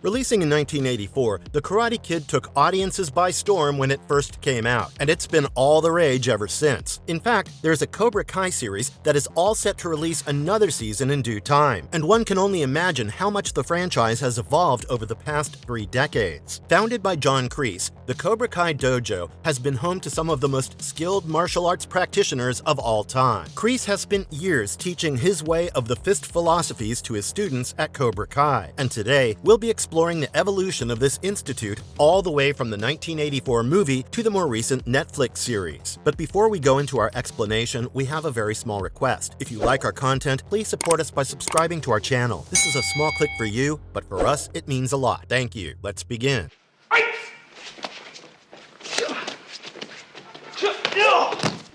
Releasing in 1984, The Karate Kid took audiences by storm when it first came out, and it's been all the rage ever since. In fact, there's a Cobra Kai series that is all set to release another season in due time, and one can only imagine how much the franchise has evolved over the past 3 decades. Founded by John Kreese, the Cobra Kai dojo has been home to some of the most skilled martial arts practitioners of all time. Kreese has spent years teaching his way of the fist philosophies to his students at Cobra Kai, and today we'll be exploring the evolution of this institute all the way from the 1984 movie to the more recent Netflix series. But before we go into our explanation, we have a very small request. If you like our content, please support us by subscribing to our channel. This is a small click for you, but for us, it means a lot. Thank you. Let's begin.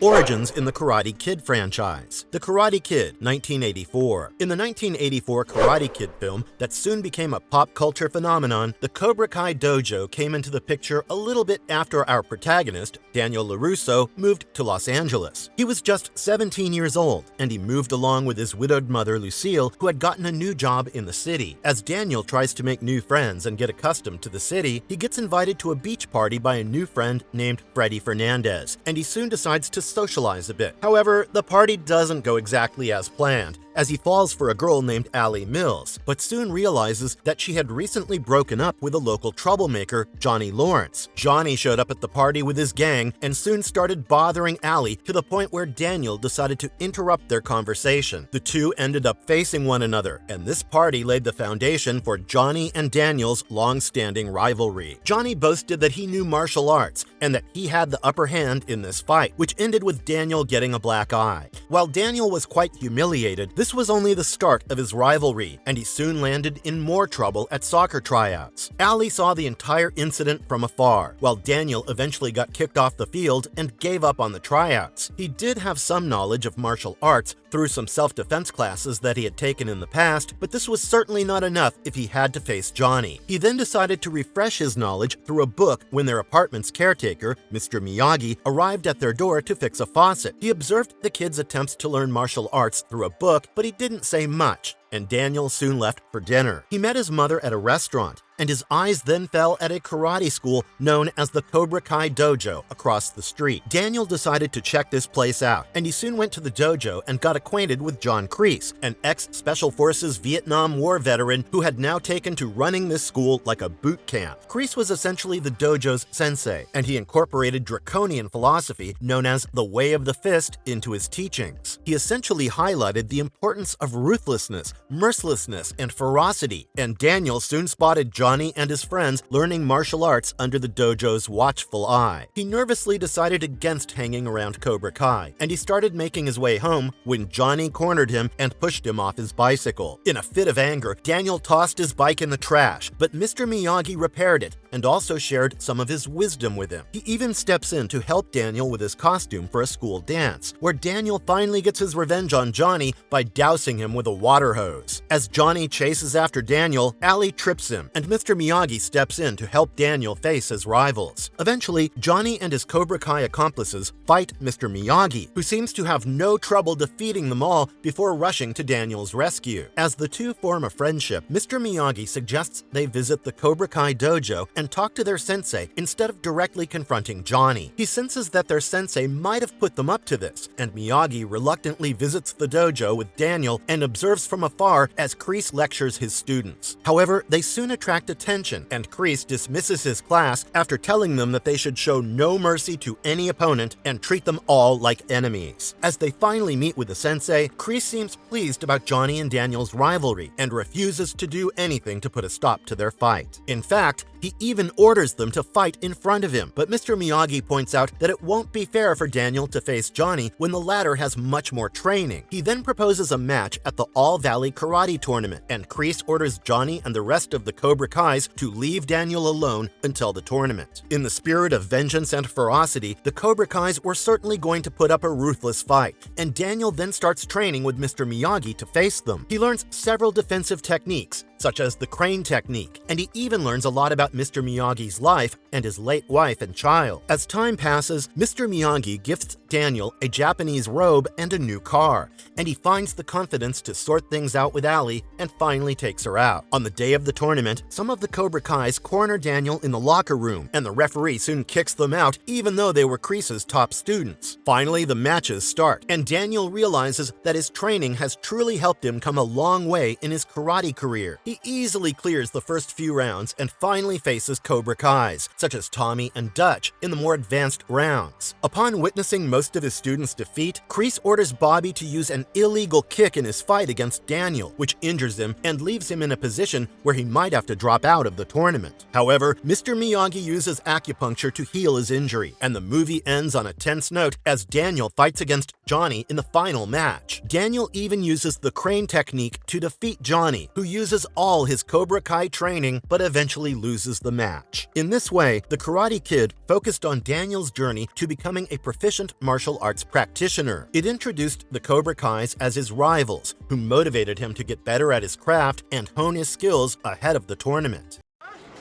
Origins in the Karate Kid franchise. The Karate Kid, 1984. In the 1984 Karate Kid film that soon became a pop culture phenomenon, the Cobra Kai dojo came into the picture a little bit after our protagonist, Daniel LaRusso, moved to Los Angeles. He was just 17 years old, and he moved along with his widowed mother, Lucille, who had gotten a new job in the city. As Daniel tries to make new friends and get accustomed to the city, he gets invited to a beach party by a new friend named Freddy Fernandez, and he soon decides to socialize a bit. However, the party doesn't go exactly as planned, as he falls for a girl named Allie Mills, but soon realizes that she had recently broken up with a local troublemaker, Johnny Lawrence. Johnny showed up at the party with his gang and soon started bothering Allie to the point where Daniel decided to interrupt their conversation. The two ended up facing one another, and this party laid the foundation for Johnny and Daniel's long-standing rivalry. Johnny boasted that he knew martial arts and that he had the upper hand in this fight, which ended with Daniel getting a black eye. While Daniel was quite humiliated, this was only the start of his rivalry, and he soon landed in more trouble at soccer tryouts. Allie saw the entire incident from afar, while Daniel eventually got kicked off the field and gave up on the tryouts. He did have some knowledge of martial arts through some self-defense classes that he had taken in the past, but this was certainly not enough if he had to face Johnny. He then decided to refresh his knowledge through a book when their apartment's caretaker, Mr. Miyagi, arrived at their door to fix a faucet. He observed the kids' attempts to learn martial arts through a book, but he didn't say much, and Daniel soon left for dinner. He met his mother at a restaurant, and his eyes then fell at a karate school known as the Cobra Kai dojo across the street. Daniel decided to check this place out, and he soon went to the dojo and got acquainted with John Kreese, an ex-Special Forces Vietnam War veteran who had now taken to running this school like a boot camp. Kreese was essentially the dojo's sensei, and he incorporated draconian philosophy known as the Way of the Fist into his teachings. He essentially highlighted the importance of ruthlessness, mercilessness, and ferocity, and Daniel soon spotted Johnny and his friends learning martial arts under the dojo's watchful eye. He nervously decided against hanging around Cobra Kai, and he started making his way home when Johnny cornered him and pushed him off his bicycle. In a fit of anger, Daniel tossed his bike in the trash, but Mr. Miyagi repaired it and also shared some of his wisdom with him. He even steps in to help Daniel with his costume for a school dance, where Daniel finally gets his revenge on Johnny by dousing him with a water hose. As Johnny chases after Daniel, Allie trips him, and Mr. Miyagi steps in to help Daniel face his rivals. Eventually, Johnny and his Cobra Kai accomplices fight Mr. Miyagi, who seems to have no trouble defeating them all before rushing to Daniel's rescue. As the two form a friendship, Mr. Miyagi suggests they visit the Cobra Kai dojo and talk to their sensei instead of directly confronting Johnny. He senses that their sensei might have put them up to this, and Miyagi reluctantly visits the dojo with Daniel and observes from afar as Kreese lectures his students. However, they soon attract attention, and Kreese dismisses his class after telling them that they should show no mercy to any opponent and treat them all like enemies. As they finally meet with the sensei, Kreese seems pleased about Johnny and Daniel's rivalry and refuses to do anything to put a stop to their fight. In fact, he even orders them to fight in front of him, but Mr. Miyagi points out that it won't be fair for Daniel to face Johnny when the latter has much more training. He then proposes a match at the All-Valley Karate Tournament, and Kreese orders Johnny and the rest of the Cobra Kais to leave Daniel alone until the tournament. In the spirit of vengeance and ferocity, the Cobra Kais were certainly going to put up a ruthless fight, and Daniel then starts training with Mr. Miyagi to face them. He learns several defensive techniques, such as the crane technique, and he even learns a lot about Mr. Miyagi's life and his late wife and child. As time passes, Mr. Miyagi gifts Daniel a Japanese robe and a new car, and he finds the confidence to sort things out with Ali and finally takes her out. On the day of the tournament, some of the Cobra Kais corner Daniel in the locker room, and the referee soon kicks them out even though they were Kreese's top students. Finally, the matches start, and Daniel realizes that his training has truly helped him come a long way in his karate career. He easily clears the first few rounds and finally faces Cobra Kais, such as Tommy and Dutch, in the more advanced rounds. Upon witnessing most of his students' defeat, Kreese orders Bobby to use an illegal kick in his fight against Daniel, which injures him and leaves him in a position where he might have to drop out of the tournament. However, Mr. Miyagi uses acupuncture to heal his injury, and the movie ends on a tense note as Daniel fights against Johnny in the final match. Daniel even uses the crane technique to defeat Johnny, who uses all his Cobra Kai training but eventually loses the match. In this way, The Karate Kid focused on Daniel's journey to becoming a proficient martial arts practitioner. It introduced the Cobra Kais as his rivals, who motivated him to get better at his craft and hone his skills ahead of the tournament.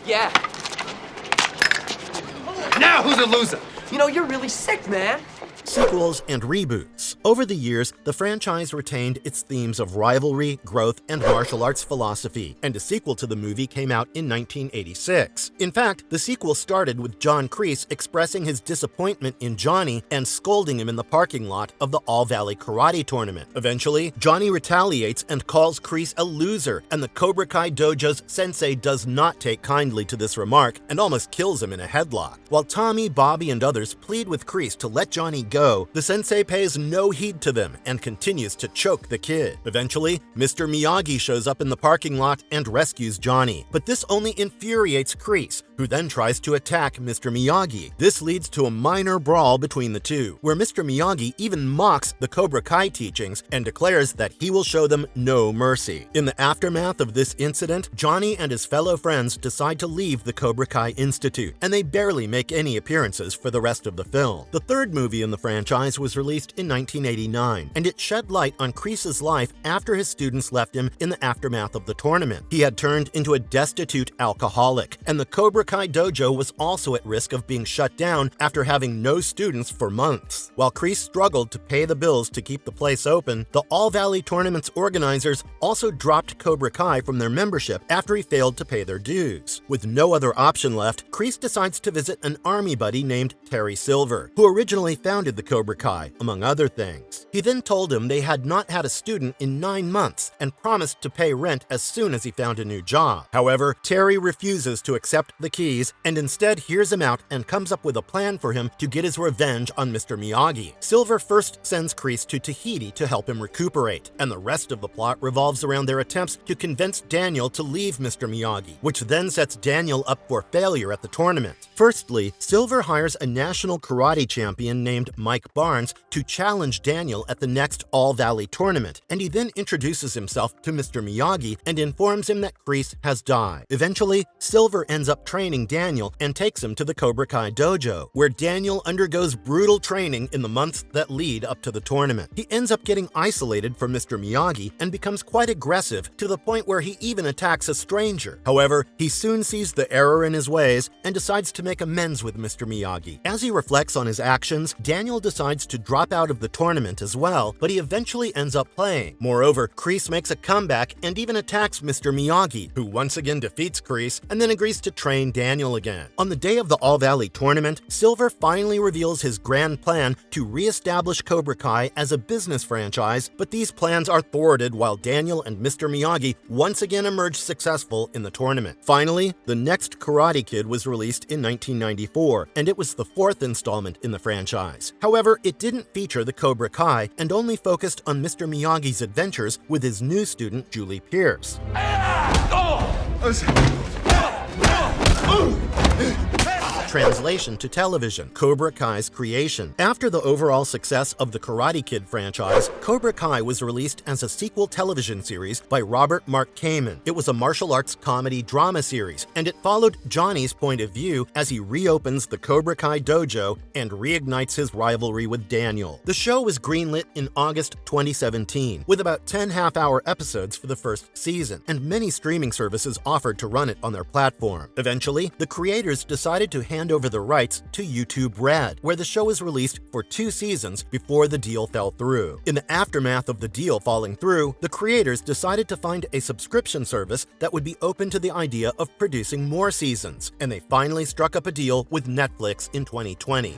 Yeah. Now who's a loser? You know, you're really sick, man. Sequels and reboots. Over the years, the franchise retained its themes of rivalry, growth, and martial arts philosophy, and a sequel to the movie came out in 1986. In fact, the sequel started with John Kreese expressing his disappointment in Johnny and scolding him in the parking lot of the All Valley Karate Tournament. Eventually, Johnny retaliates and calls Kreese a loser, and the Cobra Kai dojo's sensei does not take kindly to this remark and almost kills him in a headlock. While Tommy, Bobby, and others plead with Kreese to let Johnny go, the sensei pays no heed to them and continues to choke the kid. Eventually, Mr. Miyagi shows up in the parking lot and rescues Johnny, but this only infuriates Kreese, who then tries to attack Mr. Miyagi. This leads to a minor brawl between the two, where Mr. Miyagi even mocks the Cobra Kai teachings and declares that he will show them no mercy. In the aftermath of this incident, Johnny and his fellow friends decide to leave the Cobra Kai Institute, and they barely make any appearances for the rest of the film. The third movie in the franchise was released in 1989, and it shed light on Kreese's life after his students left him in the aftermath of the tournament. He had turned into a destitute alcoholic, and the Cobra Kai dojo was also at risk of being shut down after having no students for months. While Kreese struggled to pay the bills to keep the place open, the All Valley Tournament's organizers also dropped Cobra Kai from their membership after he failed to pay their dues. With no other option left, Kreese decides to visit an army buddy named Terry Silver, who originally founded the Cobra Kai, among other things. He then told him they had not had a student in 9 months and promised to pay rent as soon as he found a new job. However, Terry refuses to accept the keys and instead hears him out and comes up with a plan for him to get his revenge on Mr. Miyagi. Silver first sends Kreese to Tahiti to help him recuperate, and the rest of the plot revolves around their attempts to convince Daniel to leave Mr. Miyagi, which then sets Daniel up for failure at the tournament. Firstly, Silver hires a national karate champion named Mike Barnes to challenge Daniel at the next All Valley Tournament, and he then introduces himself to Mr. Miyagi and informs him that Kreese has died. Eventually, Silver ends up training Daniel and takes him to the Cobra Kai dojo, where Daniel undergoes brutal training in the months that lead up to the tournament. He ends up getting isolated from Mr. Miyagi and becomes quite aggressive to the point where he even attacks a stranger. However, he soon sees the error in his ways and decides to make amends with Mr. Miyagi. As he reflects on his actions, Daniel decides to drop out of the tournament as well, but he eventually ends up playing. Moreover, Kreese makes a comeback and even attacks Mr. Miyagi, who once again defeats Kreese and then agrees to train Daniel again. On the day of the All Valley Tournament, Silver finally reveals his grand plan to re-establish Cobra Kai as a business franchise, but these plans are thwarted while Daniel and Mr. Miyagi once again emerge successful in the tournament. Finally, the next Karate Kid was released in 1994, and it was the fourth installment in the franchise. However, it didn't feature the Cobra Kai and only focused on Mr. Miyagi's adventures with his new student, Julie Pierce. translation to television, Cobra Kai's creation. After the overall success of the Karate Kid franchise, Cobra Kai was released as a sequel television series by Robert Mark Kamen. It was a martial arts comedy drama series, and it followed Johnny's point of view as he reopens the Cobra Kai dojo and reignites his rivalry with Daniel. The show was greenlit in August 2017, with about 10 half-hour episodes for the first season, and many streaming services offered to run it on their platform. Eventually, the creators decided to hand over the rights to YouTube Red, where the show was released for 2 seasons before the deal fell through. In the aftermath of the deal falling through, the creators decided to find a subscription service that would be open to the idea of producing more seasons, and they finally struck up a deal with Netflix in 2020.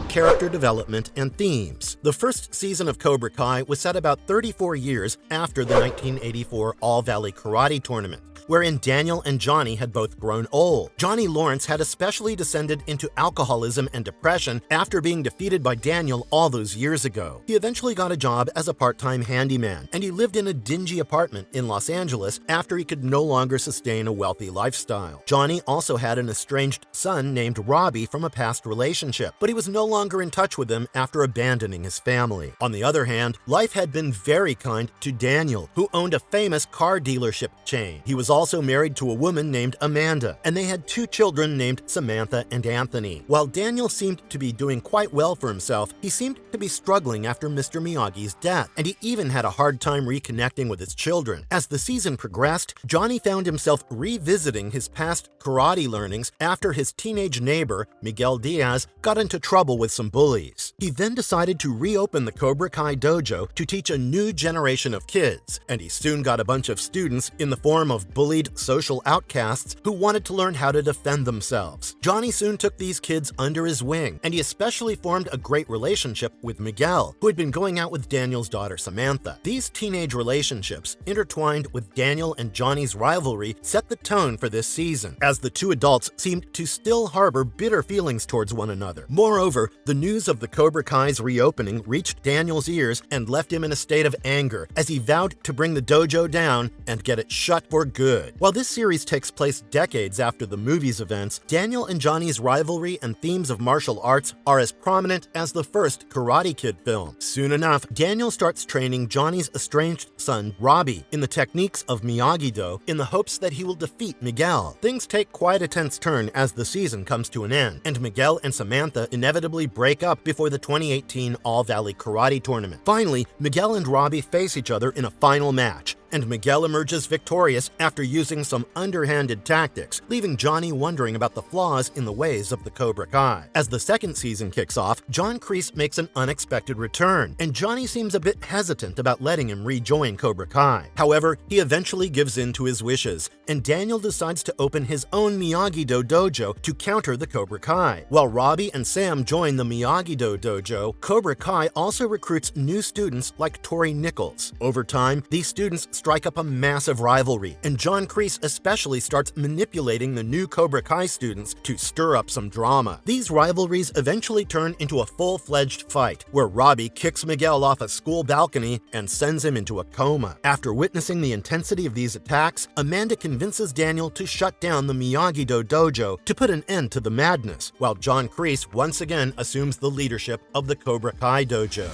Character development and themes. The first season of Cobra Kai was set about 34 years after the 1984 All-Valley Karate Tournament, wherein Daniel and Johnny had both grown old. Johnny Lawrence had especially descended into alcoholism and depression after being defeated by Daniel all those years ago. He eventually got a job as a part-time handyman, and he lived in a dingy apartment in Los Angeles after he could no longer sustain a wealthy lifestyle. Johnny also had an estranged son named Robbie from a past relationship, but he was no longer in touch with him after abandoning his family. On the other hand, life had been very kind to Daniel, who owned a famous car dealership chain. He was also married to a woman named Amanda, and they had 2 children named Samantha and Anthony. While Daniel seemed to be doing quite well for himself, he seemed to be struggling after Mr. Miyagi's death, and he even had a hard time reconnecting with his children. As the season progressed, Johnny found himself revisiting his past karate learnings after his teenage neighbor, Miguel Diaz, got into trouble with some bullies. He then decided to reopen the Cobra Kai dojo to teach a new generation of kids, and he soon got a bunch of students in the form of bullied social outcasts who wanted to learn how to defend themselves. Johnny soon took these kids under his wing, and he especially formed a great relationship with Miguel, who had been going out with Daniel's daughter Samantha. These teenage relationships, intertwined with Daniel and Johnny's rivalry, set the tone for this season, as the 2 adults seemed to still harbor bitter feelings towards one another. Moreover, the news of the Cobra Kai's reopening reached Daniel's ears and left him in a state of anger, as he vowed to bring the dojo down and get it shut for good. While this series takes place decades after the movie's events, Daniel and Johnny's rivalry and themes of martial arts are as prominent as the first Karate Kid film. Soon enough, Daniel starts training Johnny's estranged son, Robbie, in the techniques of Miyagi-Do in the hopes that he will defeat Miguel. Things take quite a tense turn as the season comes to an end, and Miguel and Samantha inevitably break up before the 2018 All-Valley Karate Tournament. Finally, Miguel and Robbie face each other in a final match, and Miguel emerges victorious after using some underhanded tactics, leaving Johnny wondering about the flaws in the ways of the Cobra Kai. As the second season kicks off, John Kreese makes an unexpected return, and Johnny seems a bit hesitant about letting him rejoin Cobra Kai. However, he eventually gives in to his wishes, and Daniel decides to open his own Miyagi-Do dojo to counter the Cobra Kai. While Robbie and Sam join the Miyagi-Do dojo, Cobra Kai also recruits new students like Tori Nichols. Over time, these students strike up a massive rivalry, and John Kreese especially starts manipulating the new Cobra Kai students to stir up some drama. These rivalries eventually turn into a full-fledged fight, where Robbie kicks Miguel off a school balcony and sends him into a coma. After witnessing the intensity of these attacks, Amanda convinces Daniel to shut down the Miyagi-Do dojo to put an end to the madness, while John Kreese once again assumes the leadership of the Cobra Kai dojo.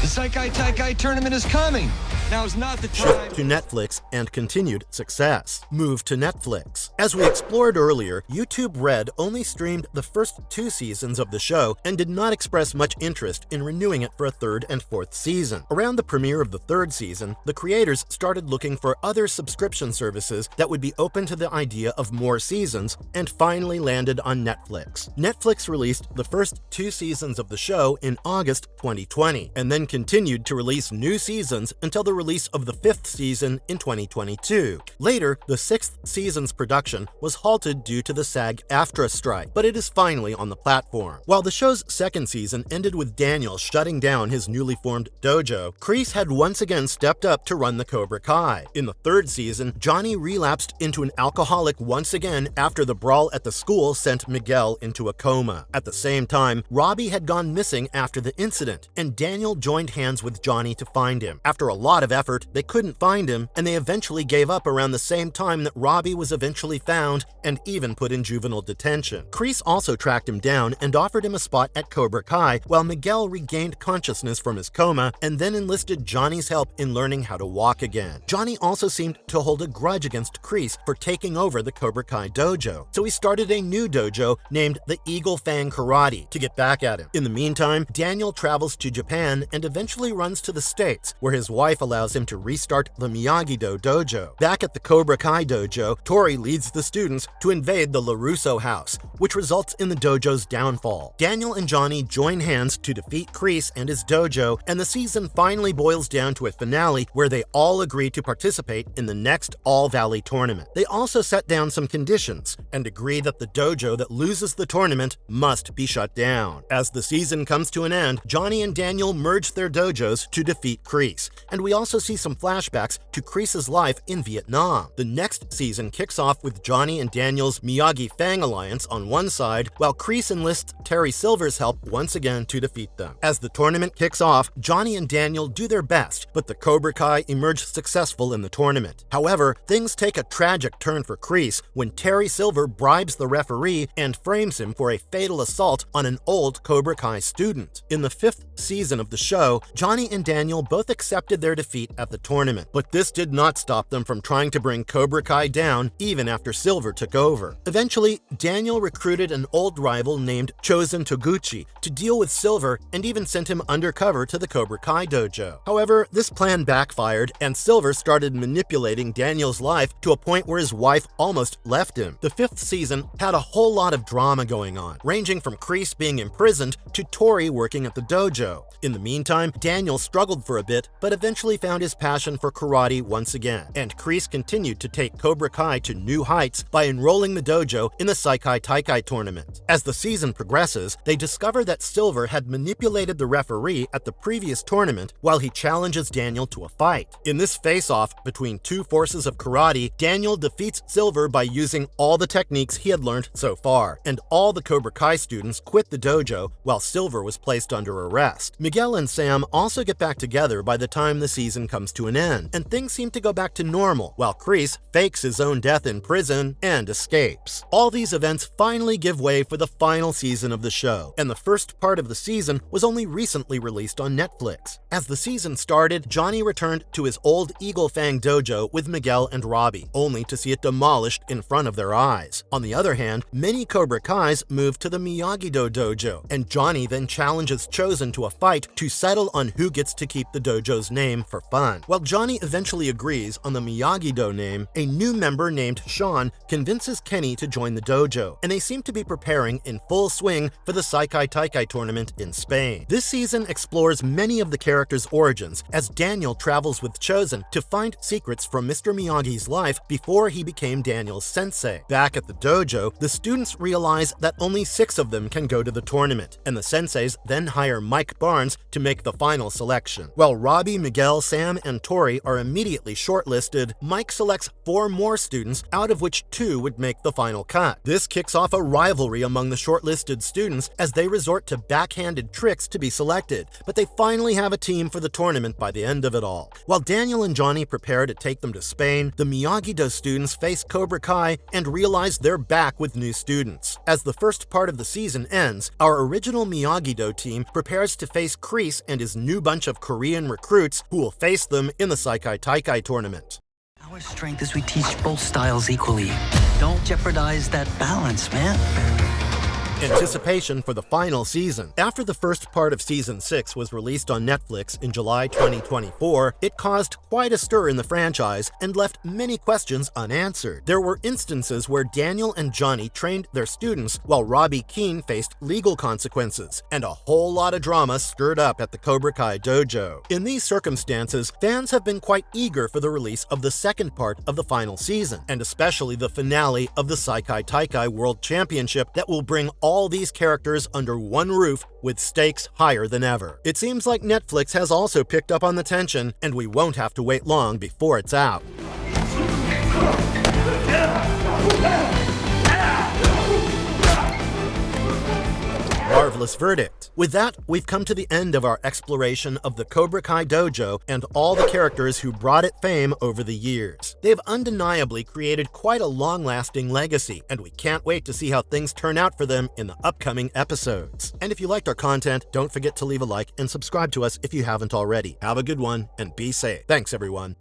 The Saikai Taikai tournament is coming. Now is not the time. Shift to Netflix and continued success. Move to Netflix. As we explored earlier, YouTube Red only streamed the first 2 seasons of the show and did not express much interest in renewing it for a 3rd and 4th season. Around the premiere of the 3rd season, the creators started looking for other subscription services that would be open to the idea of more seasons, and finally landed on Netflix. Netflix released the first 2 seasons of the show in August 2020, and then continued to release new seasons until the release of the 5th season in 2022. Later, the 6th season's production was halted due to the SAG-AFTRA strike, but it is finally on the platform. While the show's 2nd season ended with Daniel shutting down his newly formed dojo, Kreese had once again stepped up to run the Cobra Kai. In the 3rd season, Johnny relapsed into an alcoholic once again after the brawl at the school sent Miguel into a coma. At the same time, Robbie had gone missing after the incident, and Daniel joined hands with Johnny to find him. After a lot of effort, they couldn't find him, and they eventually gave up around the same time that Robbie was eventually found and even put in juvenile detention. Kreese also tracked him down and offered him a spot at Cobra Kai, while Miguel regained consciousness from his coma and then enlisted Johnny's help in learning how to walk again. Johnny also seemed to hold a grudge against Kreese for taking over the Cobra Kai dojo, so he started a new dojo named the Eagle Fang Karate to get back at him. In the meantime, Daniel travels to Japan and eventually runs to the States, where his wife allows him to restart the Miyagi-Do dojo. Back at the Cobra Kai dojo, Tori leads the students to invade the LaRusso house, which results in the dojo's downfall. Daniel and Johnny join hands to defeat Kreese and his dojo, and the season finally boils down to a finale where they all agree to participate in the next All-Valley tournament. They also set down some conditions and agree that the dojo that loses the tournament must be shut down. As the season comes to an end, Johnny and Daniel merge their dojos to defeat Kreese, and we also see some flashbacks to Kreese's life in Vietnam. The next season kicks off with Johnny and Daniel's Miyagi-Fang alliance on one side, while Kreese enlists Terry Silver's help once again to defeat them. As the tournament kicks off, Johnny and Daniel do their best, but the Cobra Kai emerge successful in the tournament. However, things take a tragic turn for Kreese when Terry Silver bribes the referee and frames him for a fatal assault on an old Cobra Kai student. In the 5th season of the show, Johnny and Daniel both accepted their defeat at the tournament, but this did not stop them from trying to bring Cobra Kai down even after Silver took over. Eventually, Daniel recruited an old rival named Chosen Toguchi to deal with Silver and even sent him undercover to the Cobra Kai dojo. However, this plan backfired, and Silver started manipulating Daniel's life to a point where his wife almost left him. The 5th season had a whole lot of drama going on, ranging from Kreese being imprisoned to Tori working at the dojo. In the meantime, Daniel struggled for a bit, but eventually found his passion for karate once again, and Kreese continued to take Cobra Kai to new heights by enrolling the dojo in the Saikai Taikai tournament. As the season progresses, they discover that Silver had manipulated the referee at the previous tournament while he challenges Daniel to a fight. In this face-off between two forces of karate, Daniel defeats Silver by using all the techniques he had learned so far, and all the Cobra Kai students quit the dojo while Silver was placed under arrest. Miguel and Sam also get back together by the time the season comes to an end, and things seem to go back to normal, while Kreese fakes his own death in prison and escapes. All these events finally give way for the final season of the show, and the first part of the season was only recently released on Netflix. As the season started, Johnny returned to his old Eagle Fang dojo with Miguel and Robbie, only to see it demolished in front of their eyes. On the other hand, many Cobra Kais moved to the Miyagi-Do dojo, and Johnny then challenges Chosen to a fight to settle on who gets to keep the dojo's name for fun. While Johnny eventually agrees on the Miyagi-Do name, a new member named Sean convinces Kenny to join the dojo, and they seem to be preparing in full swing for the Saikai Taikai tournament in Spain. This season explores many of the characters' origins as Daniel travels with Chosen to find secrets from Mr. Miyagi's life before he became Daniel's sensei. Back at the dojo, the students realize that only 6 of them can go to the tournament, and the senseis then hire Mike Barnes to make the final selection. While Robbie, Miguel, Sam, and Tori are immediately shortlisted, Mike selects 4 more students, out of which 2 would make the final cut. This kicks off a rivalry among the shortlisted students as they resort to backhanded tricks to be selected, but they finally have a team for the tournament by the end of it all. While Daniel and Johnny prepare to take them to Spain, the Miyagi-Do students face Cobra Kai and realize they're back with new students. As the first part of the season ends, our original Miyagi-Do team prepares to face Kreese and his new bunch of Korean recruits who will face them in the Saikai Taikai tournament. Our strength is we teach both styles equally. Don't jeopardize that balance, man. Anticipation for the final season. After the first part of Season 6 was released on Netflix in July 2024, it caused quite a stir in the franchise and left many questions unanswered. There were instances where Daniel and Johnny trained their students while Robbie Keane faced legal consequences, and a whole lot of drama stirred up at the Cobra Kai dojo. In these circumstances, fans have been quite eager for the release of the second part of the final season, and especially the finale of the Seikai Taikai World Championship that will bring all these characters under one roof with stakes higher than ever. It seems like Netflix has also picked up on the tension, and we won't have to wait long before it's out. Marvelous verdict. With that, we've come to the end of our exploration of the Cobra Kai dojo and all the characters who brought it fame over the years. They've undeniably created quite a long-lasting legacy, and we can't wait to see how things turn out for them in the upcoming episodes. And if you liked our content, don't forget to leave a like and subscribe to us if you haven't already. Have a good one and be safe. Thanks, everyone.